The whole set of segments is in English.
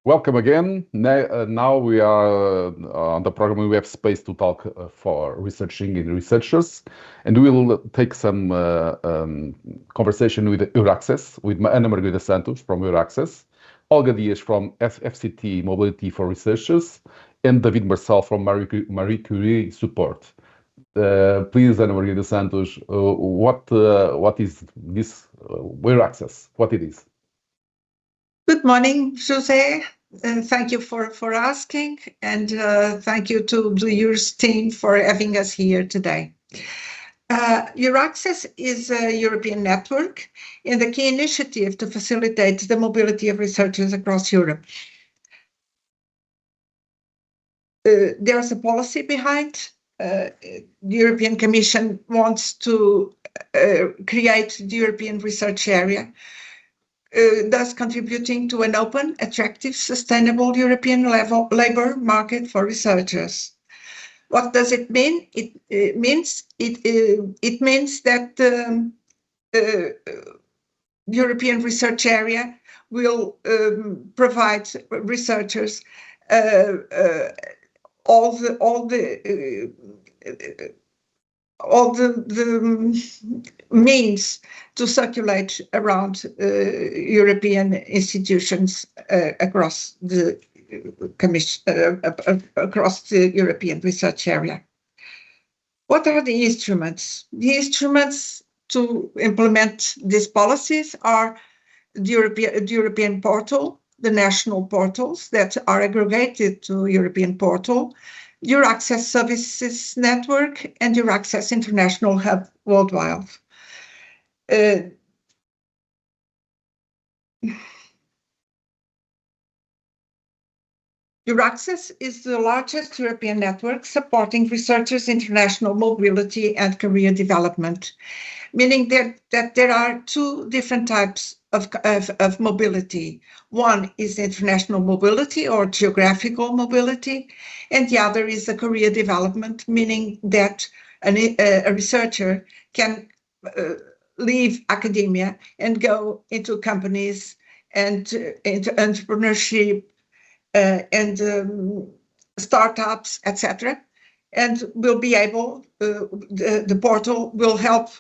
Welcome again. Now we are on the program. We have space to talk for researching and researchers, and we will take some conversation with EURAXESS, with Ana Margarida Santos from EURAXESS, Olga Dias from FCT Mobility for Researchers, and David Marçal from Marie Curie Support. Please, Ana Margarida Santos, what is this EURAXESS? What it is? Good morning, José. Thank you for asking, and thank you to the EURS team for having us here today. EURAXESS is a European network and the key initiative to facilitate the mobility of researchers across Europe. There's a policy behind. The European Commission wants to create the European Research Area, thus contributing to an open, attractive, sustainable European labor market for researchers. What does it mean? It means that the European Research Area will provide researchers all the means to circulate around European institutions across the across the European Research Area. What are the instruments? The instruments to implement these policies are the European portal, the national portals that are aggregated to European portal, EURAXESS Services Network, and EURAXESS International Hub worldwide. EURAXESS is the largest European network supporting researchers' international mobility and career development, meaning that there are two different types of mobility. One is international mobility or geographical mobility, and the other is the career development, meaning that a researcher can leave academia and go into companies and into entrepreneurship and startups, etc., and will be able, the portal will help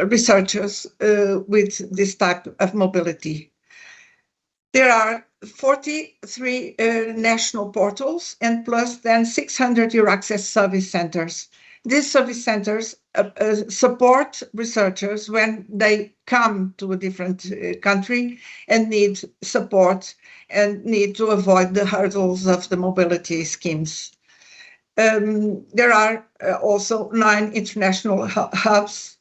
researchers with this type of mobility. There are 43 national portals and plus then 600 EURAXESS service centers. These service centers support researchers when they come to a different country and need support and need to avoid the hurdles of the mobility schemes. There are also 9 international hubs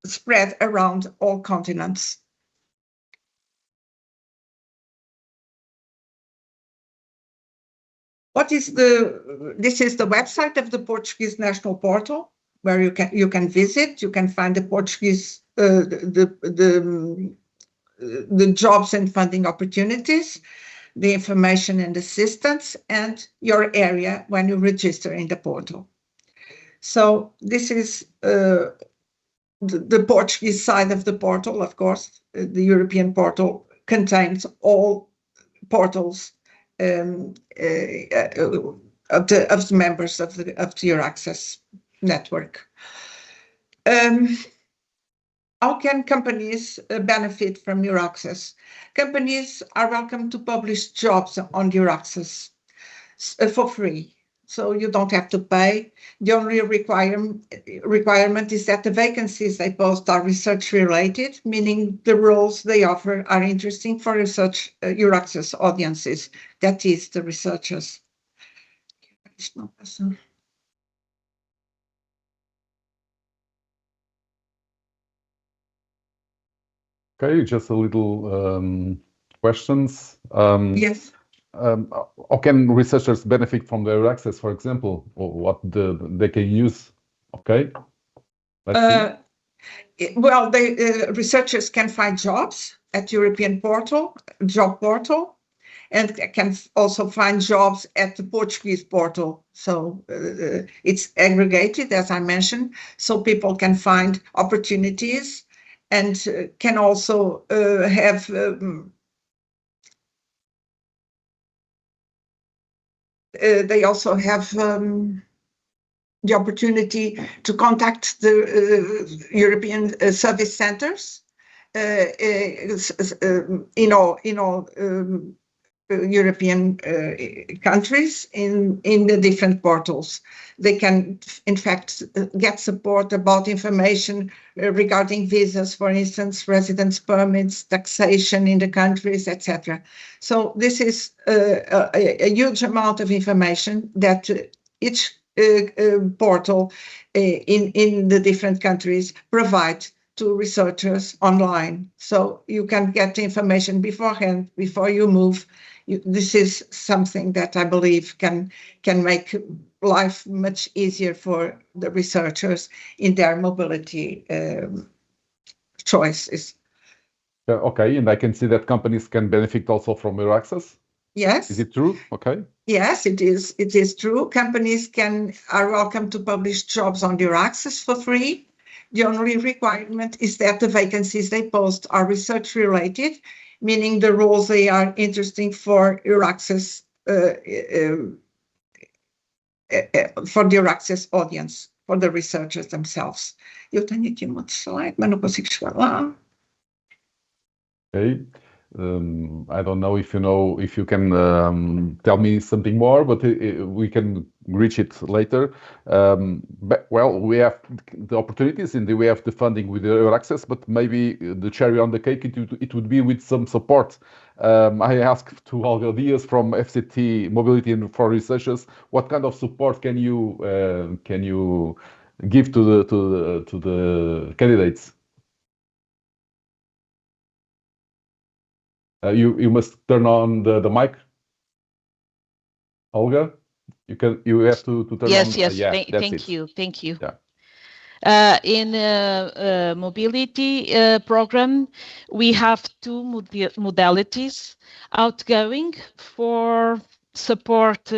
spread around all continents. This is the website of the Portuguese National Portal, where you can visit. You can find the Portuguese the jobs and funding opportunities, the information and assistance, and your area when you register in the portal. So this is the Portuguese side of the portal. Of course, the European portal contains all portals of the members of the EURAXESS network. How can companies benefit from EURAXESS? Companies are welcome to publish jobs on EURAXESS for free, so you don't have to pay. The only requirement is that the vacancies they post are research related, meaning the roles they offer are interesting for research EURAXESS audiences, that is, the researchers. Okay, just a little questions. Yes. How can researchers benefit from the EURAXESS, for example, or what they can use? Okay. Well, researchers can find jobs at European portal, job portal, and can also find jobs at the Portuguese portal. So it's aggregated, as I mentioned, so people can find opportunities and can also have they also have the opportunity to contact the European service centers in all European countries in the different portals. They can, in fact, get support about information regarding visas, for instance, residence permits, taxation in the countries, etc. So this is a huge amount of information that each portal in the different countries provide to researchers online. So you can get information beforehand, before you move. This is something that I believe can make life much easier for the researchers in their mobility choices. Okay, and I can see that companies can benefit also from EURAXESS. Yes. Is it true? Okay. Yes, it is. It is true. Companies are welcome to publish jobs on EURAXESS for free. The only requirement is that the vacancies they post are research related, meaning the roles they are interesting for EURAXESS, for the EURAXESS audience, for the researchers themselves. Eu tenho aqui um outro slide, mas não consigo chegar lá. Okay. I don't know if you can tell me something more, but we can reach it later. But, well, we have the opportunities and we have the funding with the EURAXESS, but maybe the cherry on the cake it would be with some support. I asked to Olga Diaz from FCT Mobility and for Researchers, what kind of support can you give to the candidates? You must turn on the mic, Olga. You have to turn yes, on. Yes, Yeah, thank you. Yeah. In mobility program, we have two modalities: outgoing for support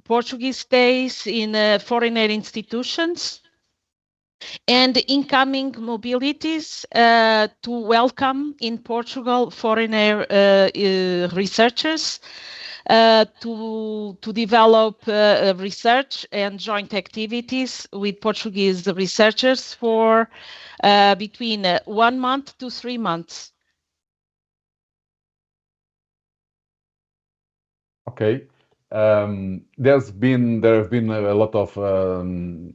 Portuguese stays in foreigner institutions, and incoming mobilities to welcome in Portugal foreigner researchers to develop research and joint activities with Portuguese researchers for between 1 month to 3 months. Okay. There have been a lot of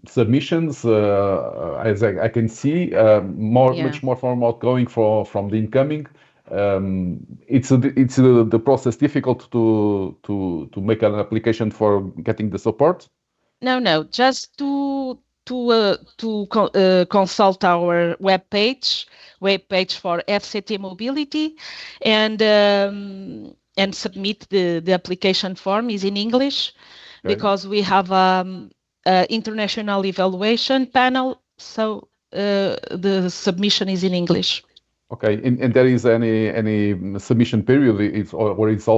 submissions, as I can see, much more from outgoing from the incoming. It's the process difficult to make an application for getting the support? No, just to consult our webpage for FCT Mobility, and submit the application form is in English, okay, because we have international evaluation panel, so the submission is in English. Okay, and there is any submission period? It's always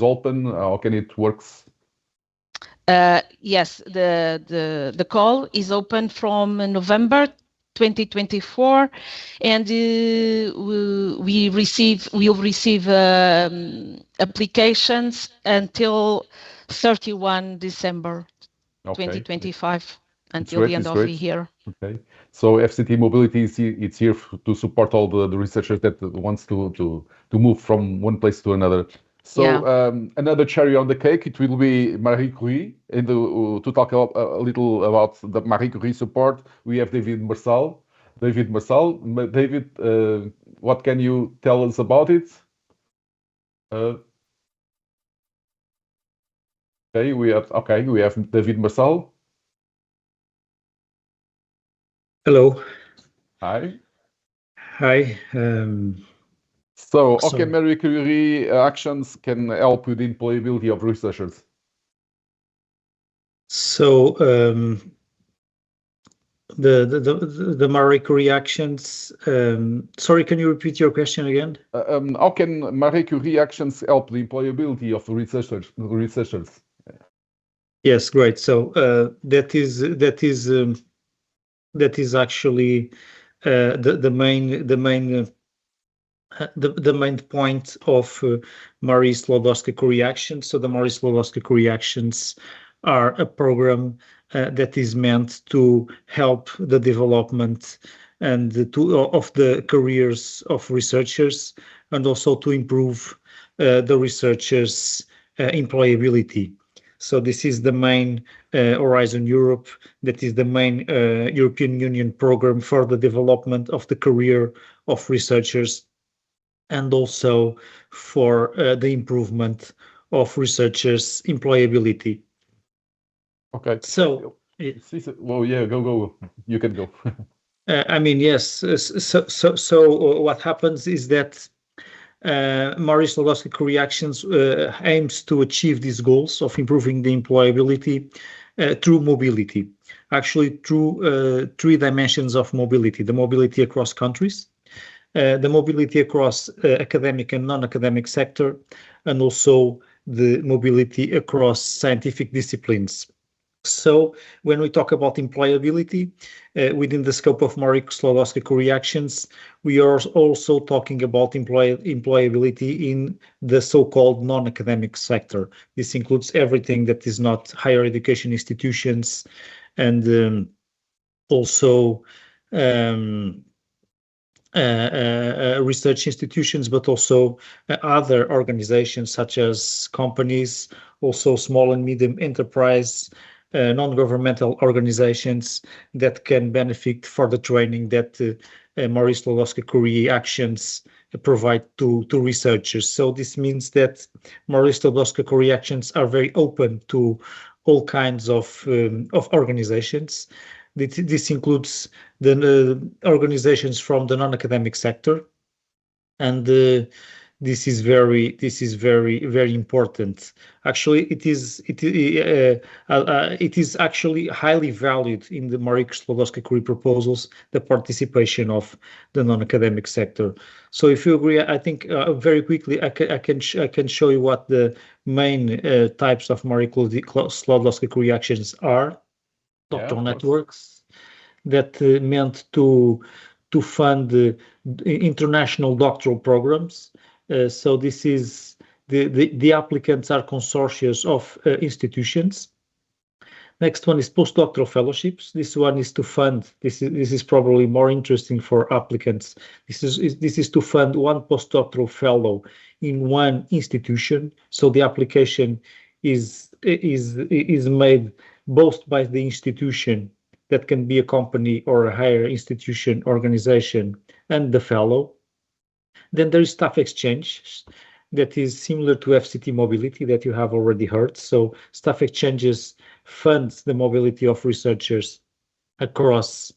open? How can it works? Yes, the call is open from November 2024, and we'll receive applications until 31 December 2025, until the end of the year. Okay, so FCT Mobility it's here to support all the researchers that wants to move from one place to another. So another cherry on the cake, it will be Marie Curie. And to talk a little about the Marie Curie support, we have David Marçal. David, what can you tell us about it? Okay, we have David Marçal. Hello. Hi. Hi. So, Marie Curie actions can help with the employability of researchers. So, the Marie Curie actions. Sorry, can you repeat your question again? How can Marie Curie actions help the employability of researchers? Yes, great. So that is actually the main the main point of Marie Sklodowska reactions. So the Marie Sklodowska reactions are a program that is meant to help the development and of the careers of researchers, and also to improve the researchers' employability. So this is the main Horizon Europe, that is the main European Union program for the development of the career of researchers, and also for the improvement of researchers' employability. Okay. So, Well, yeah, go. You can go. I mean, yes. So what happens is that Marie Sklodowska reactions aims to achieve these goals of improving the employability through mobility. Actually, through three dimensions of mobility: the mobility across countries, the mobility across academic and non-academic sector, and also the mobility across scientific disciplines. So when we talk about employability within the scope of Marie Sklodowska reactions, we are also talking about employability in the so-called non-academic sector. This includes everything that is not higher education institutions, and also research institutions, but also other organizations such as companies, also small and medium enterprise, non-governmental organizations that can benefit for the training that Marie Sklodowska reactions provide to researchers. So this means that Marie Sklodowska reactions are very open to all kinds of organizations. This includes the organizations from the non-academic sector, and this is very important. Actually, it is actually highly valued in the Marie Sklodowska proposals, the participation of the non-academic sector. So if you agree, I think very quickly I can show you what the main types of Marie Sklodowska reactions are. Doctoral networks that meant to fund international doctoral programs. So this is the applicants are consortia of institutions. Next one is postdoctoral fellowships. This one is to fund. This is probably more interesting for applicants. This is to fund one postdoctoral fellow in one institution. So the application is made both by the institution, that can be a company or a higher institution organization, and the fellow. Then there is staff exchange, that is similar to FCT mobility that you have already heard. So staff exchanges funds the mobility of researchers across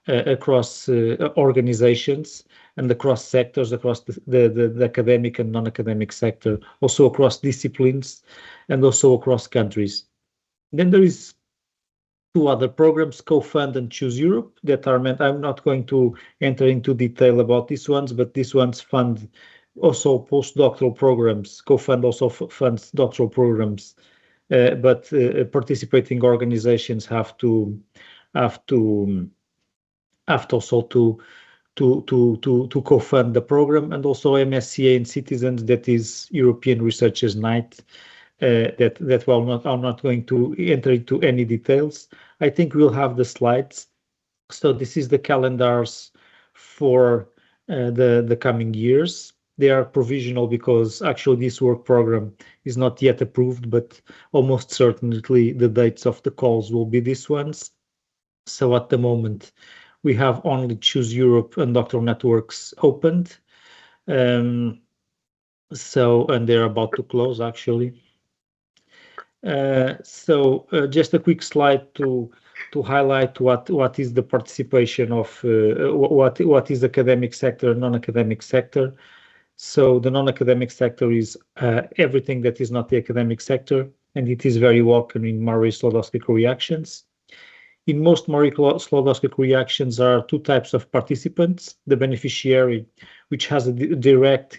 organizations and across sectors, across the academic and non-academic sector, also across disciplines, and also across countries. Then there is two other programs, Co-Fund and Choose Europe, that are meant. I'm not going to enter into detail about these ones, but these ones fund also postdoctoral programs. Co-Fund also funds doctoral programs, but participating organizations have to also to co-fund the program, and also MSCA and Citizens, that is European Researchers' Night. That I'm not going to enter into any details. I think we'll have the slides. So this is the calendars for the coming years. They are provisional because actually this work program is not yet approved, but almost certainly the dates of the calls will be these ones. So at the moment, we have only Choose Europe and Doctoral Networks opened. And they're about to close, actually. So just a quick slide to highlight what is the participation of what is academic sector, non-academic sector. So the non-academic sector is everything that is not the academic sector, and it is very welcome in Marie Sklodowska reactions. In most Marie Sklodowska reactions are two types of participants: the beneficiary, which has a direct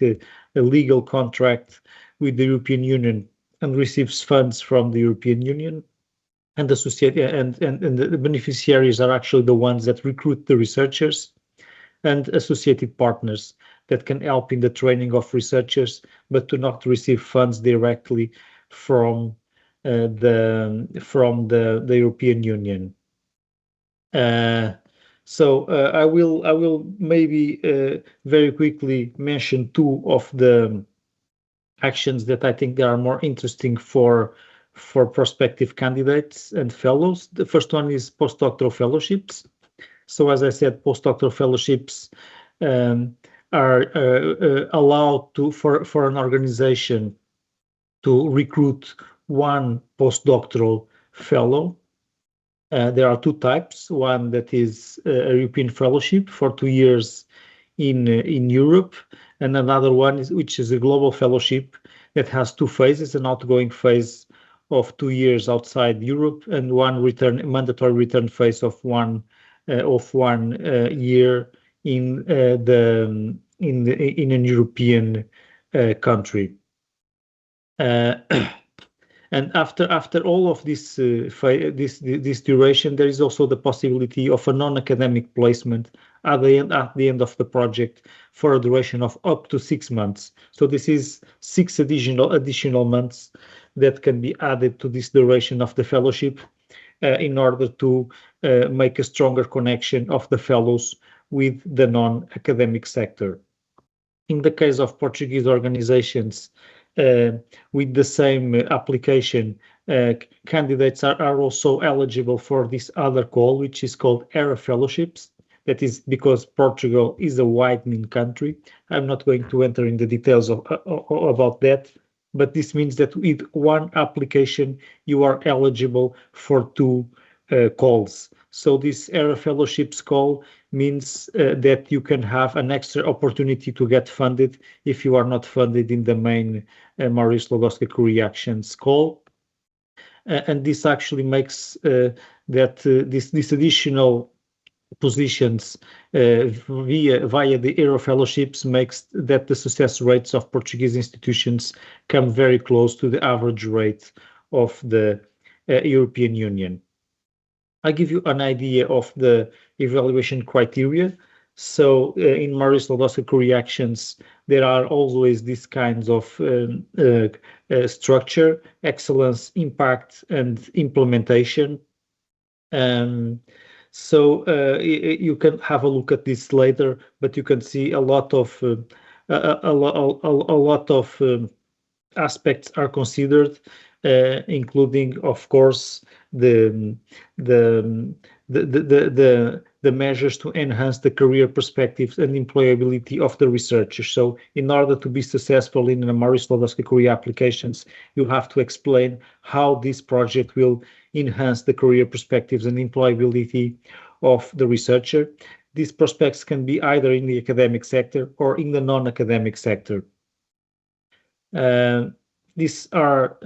legal contract with the European Union and receives funds from the European Union, and the beneficiaries are actually the ones that recruit the researchers, and associated partners. that can help in the training of researchers, but do not receive funds directly from the European Union. I will maybe very quickly mention two of the actions that I think they are more interesting for prospective candidates and fellows. The first one is postdoctoral fellowships. So as I said, postdoctoral fellowships are allowed for an organization to recruit one postdoctoral fellow. There are two types. One that is a European fellowship for 2 years in Europe, and another one which is a global fellowship that has two phases: an outgoing phase of 2 years outside Europe, and one mandatory return phase of one year in an European country. And after all of this duration, there is also the possibility of a non-academic placement at the end of the project for a duration of up to 6 months. So this is 6 additional months that can be added to this duration of the fellowship in order to make a stronger connection of the fellows with the non-academic sector. In the case of Portuguese organizations, with the same application, candidates are also eligible for this other call, which is called ERA fellowships. That is because Portugal is a widening country. I'm not going to enter in the details about that, but this means that with one application, you are eligible for 2 calls. So this ERA fellowships call means that you can have an extra opportunity to get funded if you are not funded in the main Maurice Sklodowska Actions call. And this actually makes that this additional positions via the ERA fellowships makes that the success rates of Portuguese institutions come very close to the average rate of the European Union. I'll give you an idea of the evaluation criteria. So in Maurice Sklodowska Actions, there are always these kinds of structure: excellence, impact, and implementation. So you can have a look at this later, but you can see a lot of aspects are considered, including, of course, the measures to enhance the career perspectives and employability of the researchers. So in order to be successful in the Maurice Sklodowska applications, you have to explain how this project will enhance the career perspectives and employability of the researcher. These prospects can be either in the academic sector or in the non-academic sector. These are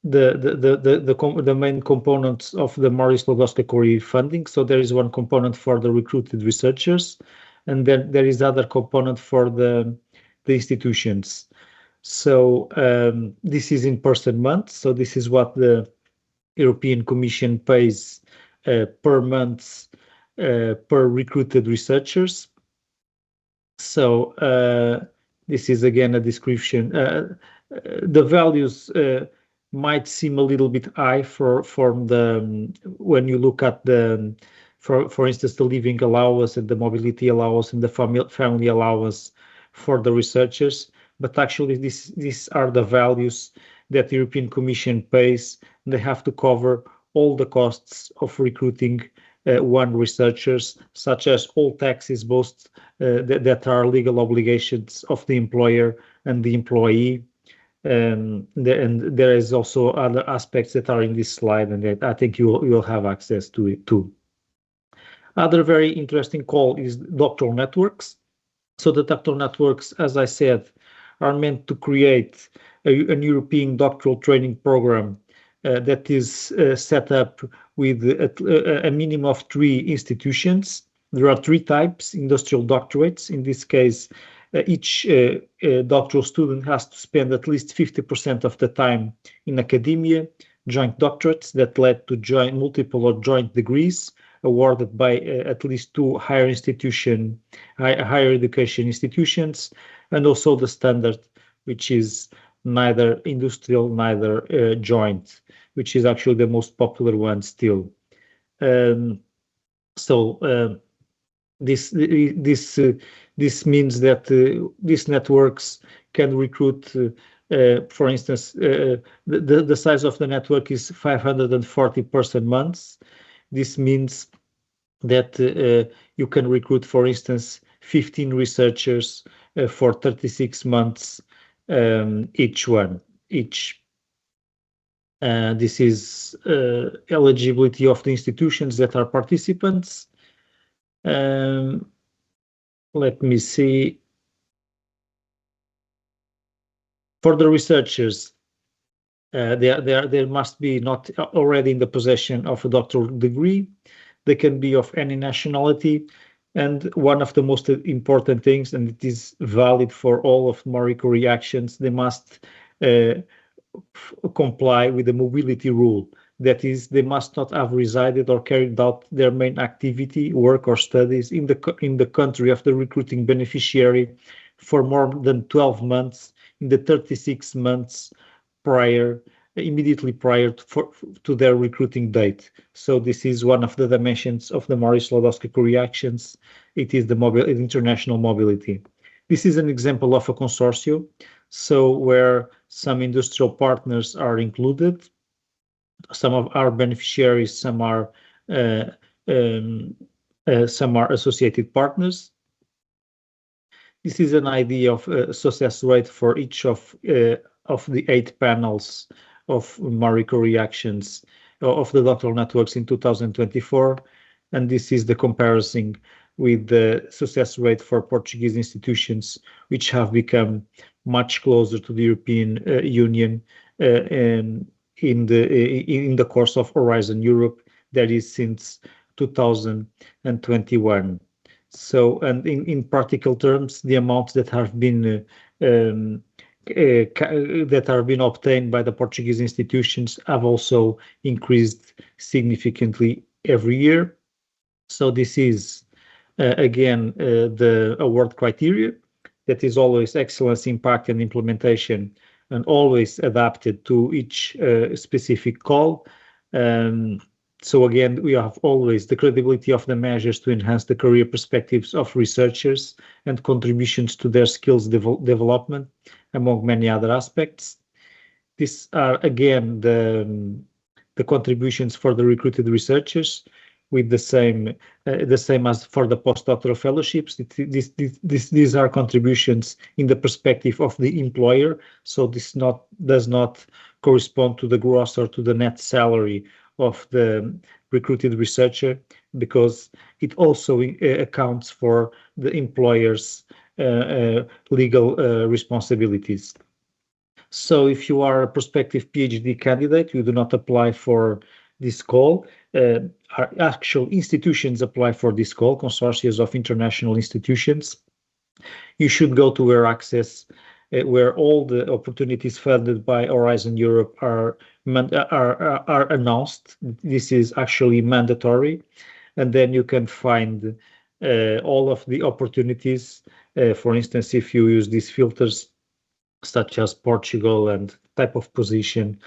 the main components of the Maurice Sklodowska funding. So there is one component for the recruited researchers, and then there is other component for the institutions. So this is in person month. So this is what the European Commission pays per month per recruited researchers. So this is again a description. The values might seem a little bit high when you look at for instance, the living allowance and the mobility allowance and the family allowance for the researchers. But actually, these are the values that the European Commission pays. They have to cover all the costs of recruiting one researchers, such as all taxes, both that are legal obligations of the employer and the employee. And there is also other aspects that are in this slide, and that I think you will have access to it too. Other very interesting call is doctoral networks. So the doctoral networks, as I said, are meant to create an European doctoral training program that is set up with a minimum of 3 institutions. There are 3 types: industrial doctorates. In this case, each doctoral student has to spend at least 50% of the time in academia; joint doctorates that led to multiple or joint degrees; awarded by at least 2 higher education institutions, and also the standard, which is neither industrial, neither joint, which is actually the most popular one still. This means that these networks can recruit, for instance, the size of the network is 540 person months. This means that you can recruit, for instance, 15 researchers for 36 months each. This is eligibility of the institutions that are participants. Let me see. For the researchers, they must be not already in the possession of a doctoral degree. They can be of any nationality. And one of the most important things, and it is valid for all of Marie Curie actions, they must comply with the mobility rule. That is, they must not have resided or carried out their main activity, work, or studies in the country of the recruiting beneficiary for more than 12 months in the 36 months immediately prior to their recruiting date. So this is one of the dimensions of the Marie Sklodowska-Curie actions. It is the international mobility. This is an example of a consortium, so where some industrial partners are included. Some of our beneficiaries, some are associated partners. This is an idea of success rate for each of the 8 panels of Marie Curie actions of the doctoral networks in 2024, and this is the comparison with the success rate for Portuguese institutions, which have become much closer to the European Union in the course of Horizon Europe, that is since 2021. So, and in practical terms, the amounts that have been obtained by the Portuguese institutions have also increased significantly every year. So this is again the award criteria, that is always excellence, impact, and implementation, and always adapted to each specific call. So again, we have always the credibility of the measures to enhance the career perspectives of researchers and contributions to their skills development, among many other aspects. These are again the contributions for the recruited researchers, with the same as for the postdoctoral fellowships. These are contributions in the perspective of the employer, so this does not correspond to the gross or to the net salary of the recruited researcher, because it also accounts for the employer's legal responsibilities. So if you are a prospective PhD candidate, you do not apply for this call. Our actual institutions apply for this call, consortia of international institutions. You should go to EURAXESS, where all the opportunities funded by Horizon Europe are announced. This is actually mandatory, and then you can find all of the opportunities. For instance, if you use these filters, such as Portugal and type of position,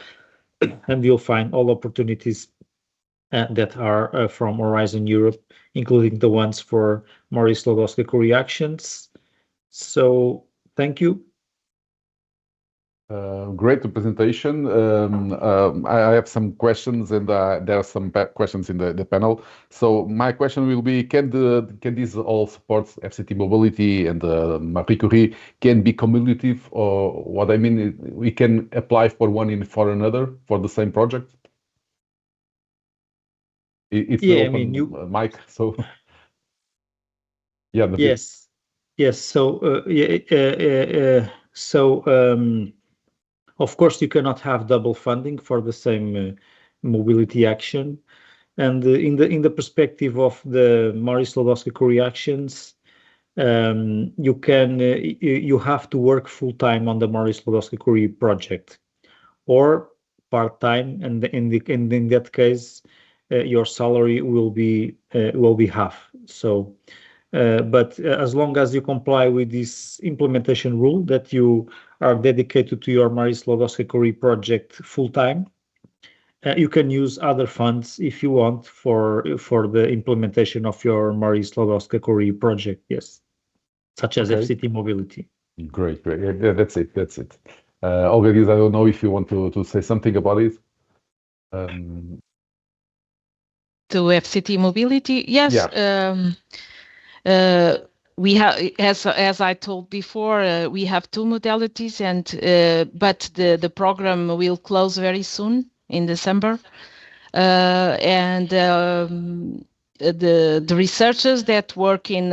and you'll find all opportunities that are from Horizon Europe, including the ones for Marie Sklodowska-Curie actions. So thank you. Great presentation. I have some questions, and there are some questions in the panel. So my question will be: can these all support FCT mobility and Marie Curie can be cumulative, or what I mean is we can apply for one and for another for the same project? It's Yeah, open, I mean, mic. So yeah, yes. So of course, you cannot have double funding for the same mobility action. And in the perspective of the Marie Sklodowska-Curie actions, you have to work full time on the Marie Sklodowska-Curie project, or part time, and in that case, your salary will be half. So, but as long as you comply with this implementation rule that you are dedicated to your Marie Sklodowska-Curie project full time, you can use other funds if you want for the implementation of your Marie Sklodowska-Curie project. Yes, such as Okay. FCT mobility. Great. Yeah, that's it. Olga, I don't know if you want to say something about it. To FCT mobility, yes. Yeah. We have, as I told before, we have two modalities, and but the program will close very soon in December, and the researchers that work in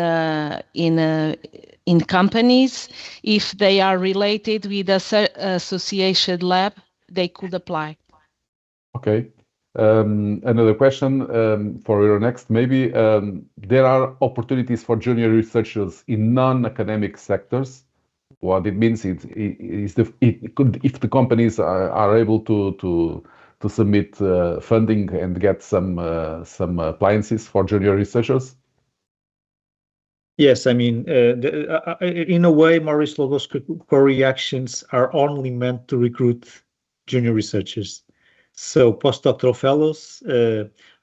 companies, if they are related with a association lab, they could apply. Okay. Another question for your next, maybe there are opportunities for junior researchers in non-academic sectors. What it means is if the companies are able to submit funding and get some appliances for junior researchers. Yes, I mean, in a way, Marie Sklodowska-Curie actions are only meant to recruit junior researchers. So postdoctoral fellows,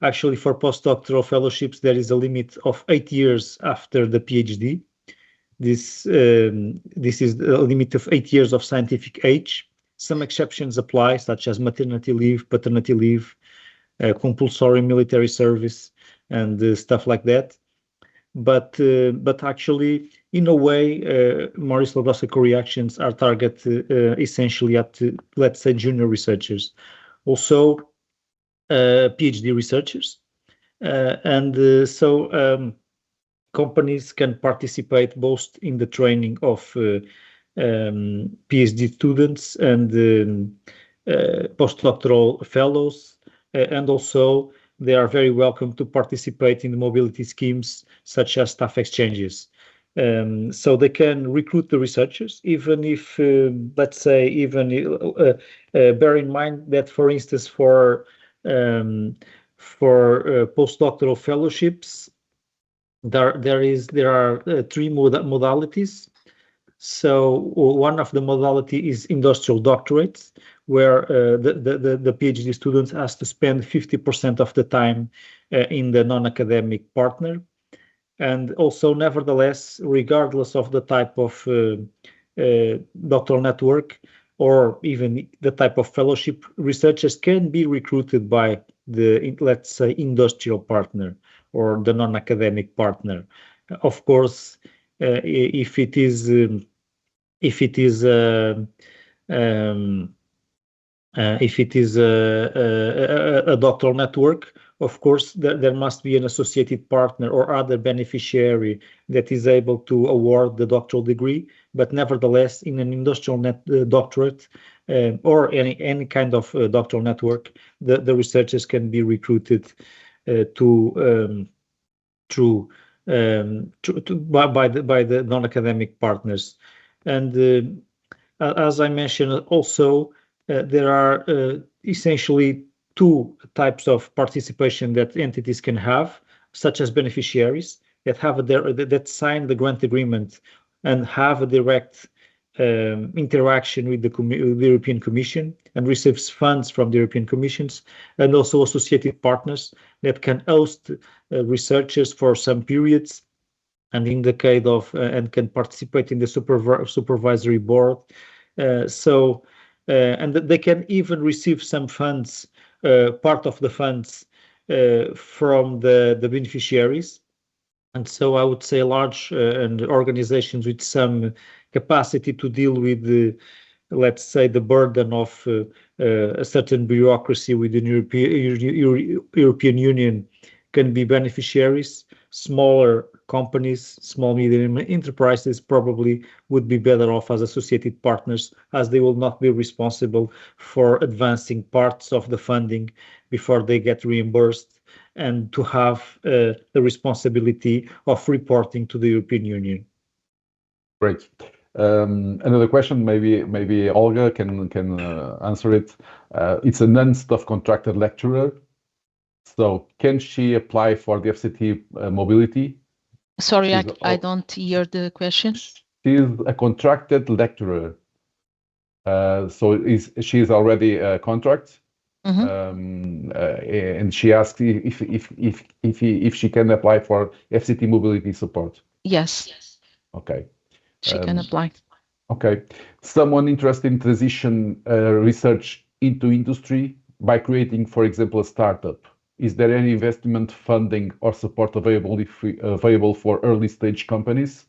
actually for postdoctoral fellowships, there is a limit of 8 years after the PhD. This is a limit of 8 years of scientific age. Some exceptions apply, such as maternity leave, paternity leave, compulsory military service, and stuff like that. But actually, in a way, Marie Sklodowska-Curie actions are targeted essentially at, let's say, junior researchers, also PhD researchers, and so companies can participate both in the training of PhD students and postdoctoral fellows, and also they are very welcome to participate in the mobility schemes such as staff exchanges. So they can recruit the researchers, even if, let's say, bear in mind that, for instance, for postdoctoral fellowships, there are three modalities. So one of the modality is industrial doctorates, where the PhD students has to spend 50% of the time in the non-academic partner. And also, nevertheless, regardless of the type of doctoral network or even the type of fellowship, researchers can be recruited by the, let's say, industrial partner or the non-academic partner. Of course, if it is a doctoral network, of course, there must be an associated partner or other beneficiary that is able to award the doctoral degree. But nevertheless, in an industrial doctorate or any kind of doctoral network, the researchers can be recruited by the non-academic partners. And as I mentioned, also there are essentially two types of participation that entities can have, such as beneficiaries that sign the grant agreement and have a direct interaction with the European Commission and receives funds from the European Commissions, and also associated partners that can host researchers for some periods and in the case of and can participate in the supervisory board. And they can even receive some funds, part of the funds from the beneficiaries. And so I would say large and organizations with some capacity to deal with the, let's say, the burden of a certain bureaucracy within European Union can be beneficiaries. Smaller companies, small medium enterprises probably would be better off as associated partners, as they will not be responsible for advancing parts of the funding before they get reimbursed, and to have the responsibility of reporting to the European Union. Great. Another question, maybe Olga can answer it. It's a non-staff contracted lecturer. So can she apply for the FCT mobility? Sorry, I don't hear the question. She's a contracted lecturer. So she is already a contract. And she asked if she can apply for FCT mobility support. Yes. Okay. She can apply. Okay. Someone interested in transition research into industry by creating, for example, a startup. Is there any investment funding or support available for early stage companies?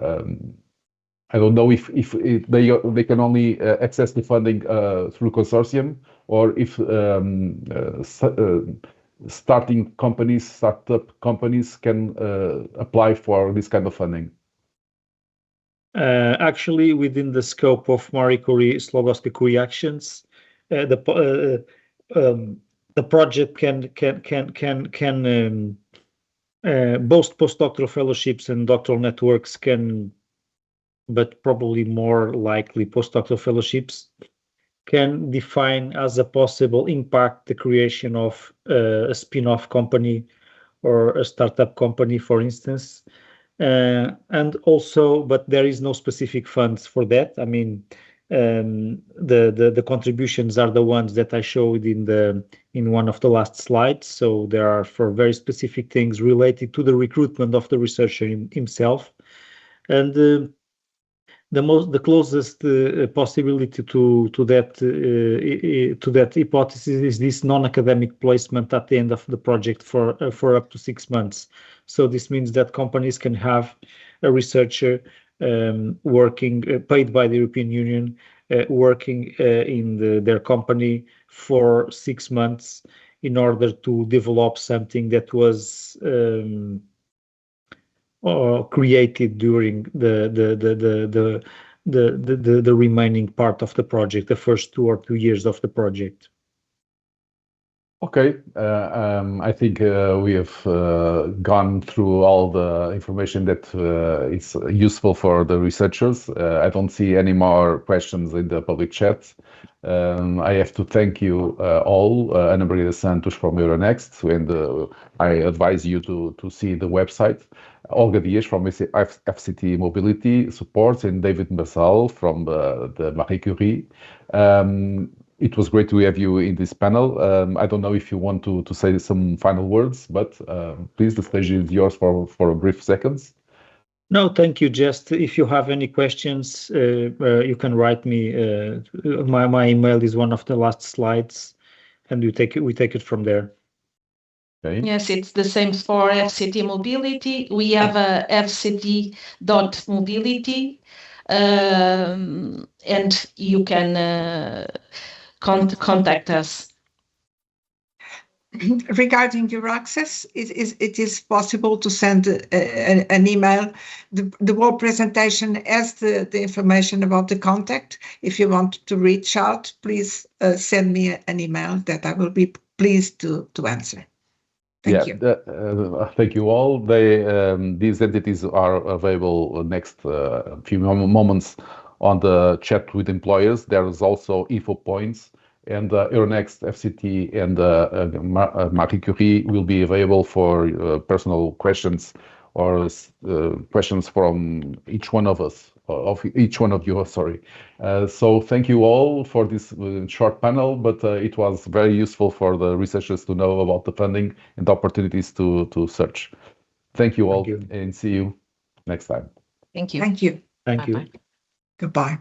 I don't know if they can only access the funding through consortium, or if startup companies can apply for this kind of funding. Actually, within the scope of Marie Curie Slogowska-Curie actions, the project can both postdoctoral fellowships and doctoral networks can, but probably more likely postdoctoral fellowships can define as a possible impact the creation of a spin-off company or a startup company, for instance. And also, but there is no specific funds for that. I mean, the contributions are the ones that I showed in one of the last slides. So there are for very specific things related to the recruitment of the researcher himself, and the closest possibility to that hypothesis is this non-academic placement at the end of the project for up to 6 months. So this means that companies can have a researcher working paid by the European Union, working in their company for 6 months in order to develop something that was created during the remaining part of the project, the first 2 or 2 years of the project. Okay, I think we have gone through all the information that is useful for the researchers. I don't see any more questions in the public chat. I have to thank you all, Ana Maria Santos from EURAXESS, and I advise you to see the website. Olga Dias from FCT Mobility Supports, and David Marçal from the Marie Curie. It was great to have you in this panel. I don't know if you want to say some final words, but please, the stage is yours for a brief seconds. No, thank you. Just if you have any questions, you can write me. My email is one of the last slides, and we take it from there. Okay. Yes, it's the same for FCT Mobility. We have a fct.mobility, and you can contact us. Regarding EURAXESS, it is possible to send an email. The whole presentation has the information about the contact. If you want to reach out, please send me an email that I will be pleased to answer. Thank you. Thank you all. These entities are available next few moments on the chat with employers. There is also info points, and EURAXESS, FCT, and Marie Curie will be available for personal questions or questions from each one of us, of each one of you, sorry. So thank you all for this short panel, but it was very useful for the researchers to know about the funding and opportunities to search. Thank you all, and see you next time. Thank you. Thank you. Thank you. Goodbye.